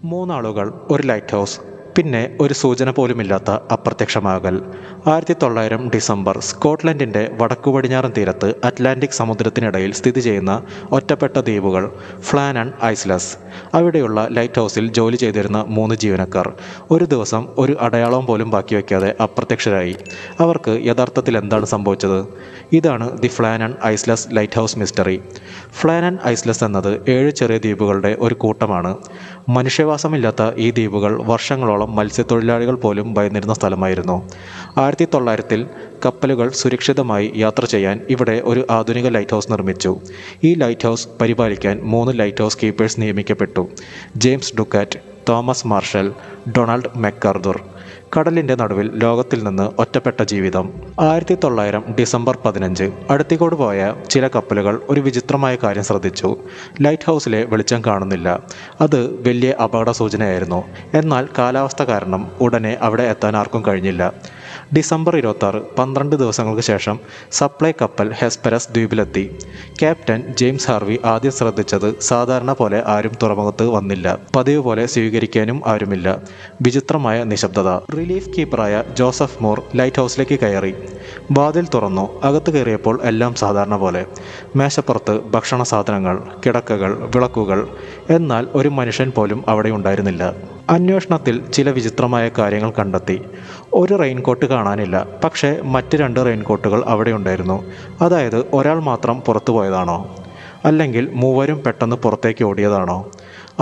മൂന്നാളുകൾ, ഒരു light house, പിന്നെ ഒരു സൂചന പോലുമില്ലാത്ത അപ്രത്യക്ഷമാകൽ. 1900 ഡിസംബർ. സ്കോട്ട്ലൻഡിൻ്റെ വടക്കുപടിഞ്ഞാറൻ തീരത്ത് അറ്റ്ലാന്റിക് സമുദ്രത്തിനിടയിൽ സ്ഥിതി ചെയ്യുന്ന ഒറ്റപ്പെട്ട ദ്വീപുകൾ ഫ്ലാനൻ ഐസ്ലസ്. അവിടെയുള്ള ലൈറ്റ് ഹൗസിൽ ജോലി ചെയ്തിരുന്ന 3 ജീവനക്കാർ ഒരു ദിവസം ഒരു അടയാളവും പോലും ബാക്കി വയ്ക്കാതെ അപ്രത്യക്ഷരായി. അവർക്ക് യഥാർത്ഥത്തിൽ എന്താണ് സംഭവിച്ചത്? ഇതാണ് ദി ഫ്ലാനൻ ഐസ്ലസ് ലൈറ്റ് ഹൗസ് മിസ്റ്ററി. ഫ്ലാനൻ ഐസ്ലസ് എന്നത് 7 ചെറിയ ദ്വീപുകളുടെ ഒരു കൂട്ടമാണ്. മനുഷ്യവാസമില്ലാത്ത ഈ ദ്വീപുകൾ വർഷങ്ങളോളം മത്സ്യത്തൊഴിലാളികൾ പോലും ഭയന്നിരുന്ന സ്ഥലമായിരുന്നു. 1900-ൽ കപ്പലുകൾ സുരക്ഷിതമായി യാത്ര ചെയ്യാൻ ഇവിടെ ഒരു ആധുനിക ലൈറ്റ് ഹൗസ് നിർമ്മിച്ചു. ഈ ലൈറ്റ് ഹൗസ് പരിപാലിക്കാൻ 3 ലൈറ്റ് ഹൗസ് കീപ്പേഴ്സ് നിയമിക്കപ്പെട്ടു: James Ducat, Thomas Marshall, Donald McArthur. കടലിൻ്റെ നടുവിൽ ലോകത്തിൽ നിന്ന് ഒറ്റപ്പെട്ട ജീവിതം. 1900 ഡിസംബർ 15. അടുത്തിക്കോട് പോയ ചില കപ്പലുകൾ ഒരു വിചിത്രമായ കാര്യം ശ്രദ്ധിച്ചു. ലൈറ്റ് ഹൗസിലെ വെളിച്ചം കാണുന്നില്ല. അത് വലിയ അപകട സൂചനയായിരുന്നു. എന്നാൽ കാലാവസ്ഥ കാരണം ഉടനെ അവിടെ എത്താൻ ആർക്കും കഴിഞ്ഞില്ല. ഡിസംബർ 26, 12 ദിവസങ്ങൾക്ക് ശേഷം സപ്ലൈ കപ്പൽ ഹെസ്പെരസ് ദ്വീപിലെത്തി. ക്യാപ്റ്റൻ ജെയിംസ് ഹാർവി ആദ്യം ശ്രദ്ധിച്ചത് സാധാരണ പോലെ ആരും തുറമുഖത്ത് വന്നില്ല. പതിവ് പോലെ സ്വീകരിക്കാനും ആരുമില്ല. വിചിത്രമായ നിശബ്ദത. റിലീഫ് കീപ്പറായ ജോസഫ് മൂർ ലൈറ്റ് ഹൗസിലേക്ക് കയറി. വാതിൽ തുറന്നു. അകത്ത് കയറിയപ്പോൾ എല്ലാം സാധാരണ പോലെ. മേശപ്പുറത്ത് ഭക്ഷണ സാധനങ്ങൾ, കിടക്കകൾ, വിളക്കുകൾ. എന്നാൽ ഒരു മനുഷ്യൻ പോലും അവിടെ ഉണ്ടായിരുന്നില്ല. അന്വേഷണത്തിൽ ചില വിചിത്രമായ കാര്യങ്ങൾ കണ്ടെത്തി. ഒരു റെയിൻകോട്ട് കാണാനില്ല. പക്ഷേ മറ്റ് 2 റെയിൻകോട്ടുകൾ അവിടെ ഉണ്ടായിരുന്നു. അതായത് ഒരാൾ മാത്രം പുറത്തു പോയതാണോ? അല്ലെങ്കിൽ മൂവരും പെട്ടെന്ന് പുറത്തേക്ക് ഓടിയതാണോ?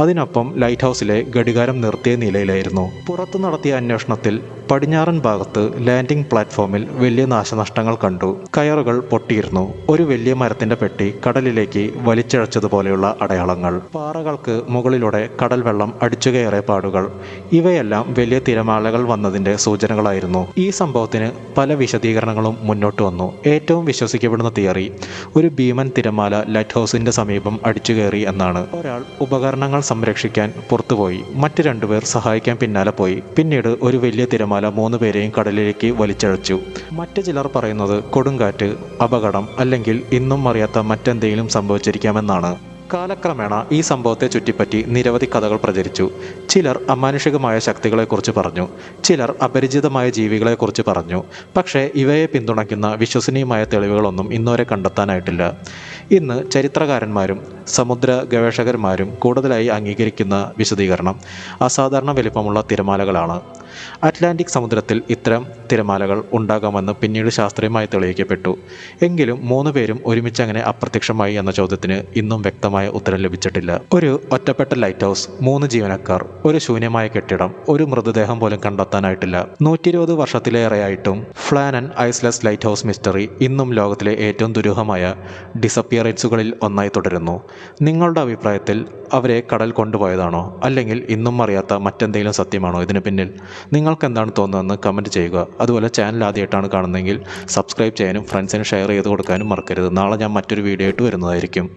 അതിനൊപ്പം ലൈറ്റ് ഹൗസിലെ ഘടികാരം നിർത്തിയ നിലയിലായിരുന്നു. പുറത്തു നടത്തിയ അന്വേഷണത്തിൽ പടിഞ്ഞാറൻ ഭാഗത്ത് ലാൻഡിംഗ് പ്ലാറ്റ്ഫോമിൽ വലിയ നാശനഷ്ടങ്ങൾ കണ്ടു. കയറുകൾ പൊട്ടിയിരുന്നു. ഒരു വലിയ മരത്തിൻ്റെ പെട്ടി കടലിലേക്ക് വലിച്ചിഴച്ചതുപോലെയുള്ള അടയാളങ്ങൾ. പാറകൾക്ക് മുകളിലൂടെ കടൽ വെള്ളം അടിച്ചുകയറിയ പാടുകൾ. ഇവയെല്ലാം വലിയ തിരമാലകൾ വന്നതിൻ്റെ സൂചനകളായിരുന്നു. ഈ സംഭവത്തിന് പല വിശദീകരണങ്ങളും മുന്നോട്ട് വന്നു. ഏറ്റവും വിശ്വസിക്കപ്പെടുന്ന തിയറി ഒരു ഭീമൻ തിരമാല ലൈറ്റ് ഹൗസിൻ്റെ സമീപം അടിച്ചുകയറി എന്നാണ്. ഒരാൾ ഉപകരണങ്ങൾ സംരക്ഷിക്കാൻ പുറത്തുപോയി. മറ്റ് 2 പേർ സഹായിക്കാൻ പിന്നാലെ പോയി. പിന്നീട് ഒരു വലിയ തിരമാല 3 പേരെയും കടലിലേക്ക് വലിച്ചഴച്ചു. മറ്റ് ചിലർ പറയുന്നത് കൊടുങ്കാറ്റ്, അപകടം അല്ലെങ്കിൽ ഇന്നും അറിയാത്ത മറ്റെന്തെങ്കിലും സംഭവിച്ചിരിക്കാമെന്നാണ്. കാലക്രമേണ ഈ സംഭവത്തെ ചുറ്റിപ്പറ്റി നിരവധി കഥകൾ പ്രചരിച്ചു. ചിലർ അമാനുഷികമായ ശക്തികളെക്കുറിച്ച് പറഞ്ഞു. ചിലർ അപരിചിതമായ ജീവികളെക്കുറിച്ച് പറഞ്ഞു. പക്ഷേ ഇവയെ പിന്തുണയ്ക്കുന്ന വിശ്വസനീയമായ തെളിവുകളൊന്നും ഇന്നുവരെ കണ്ടെത്താനായിട്ടില്ല. ഇന്ന് ചരിത്രകാരന്മാരും സമുദ്ര ഗവേഷകന്മാരും കൂടുതലായി അംഗീകരിക്കുന്ന വിശദീകരണം അസാധാരണ വലിപ്പമുള്ള തിരമാലകളാണ്. അറ്റ്ലാന്റിക് സമുദ്രത്തിൽ ഇത്തരം തിരമാലകൾ ഉണ്ടാകാമെന്ന് പിന്നീട് ശാസ്ത്രീയമായി തെളിയിക്കപ്പെട്ടു. എങ്കിലും 3 പേരും ഒരുമിച്ച് അങ്ങനെ അപ്രത്യക്ഷമായി എന്ന ചോദ്യത്തിന് ഇന്നും വ്യക്തമായ ഉത്തരം ലഭിച്ചിട്ടില്ല. ഒരു ഒറ്റപ്പെട്ട ലൈറ്റ് ഹൗസ്, 3 ജീവനക്കാർ, ഒരു ശൂന്യമായ കെട്ടിടം, ഒരു മൃതദേഹം പോലും കണ്ടെത്താനായിട്ടില്ല. 120 വർഷത്തിലേറെയായിട്ടും ഫ്ലാനൻ ഐസ്ലസ് ലൈറ്റ് ഹൗസ് മിസ്റ്ററി ഇന്നും ലോകത്തിലെ ഏറ്റവും ദുരൂഹമായ ഡിസപ്പിയറൻസുകളിൽ ഒന്നായി തുടരുന്നു. നിങ്ങളുടെ അഭിപ്രായത്തിൽ അവരെ കടൽ കൊണ്ടുപോയതാണോ? അല്ലെങ്കിൽ ഇന്നും അറിയാത്ത മറ്റെന്തെങ്കിലും സത്യമാണോ ഇതിന് പിന്നിൽ? നിങ്ങൾക്ക് എന്താണ് തോന്നുന്നതെന്ന് കമൻറ്റ് ചെയ്യുക. അതുപോലെ ചാനൽ ആദ്യമായിട്ടാണ് കാണുന്നതെങ്കിൽ സബ്സ്ക്രൈബ് ചെയ്യാനും ഫ്രണ്ട്സിന് ഷെയർ ചെയ്ത് കൊടുക്കാനും മറക്കരുത്. നാളെ ഞാൻ മറ്റൊരു വീഡിയോ ആയിട്ട് വരുന്നതായിരിക്കും.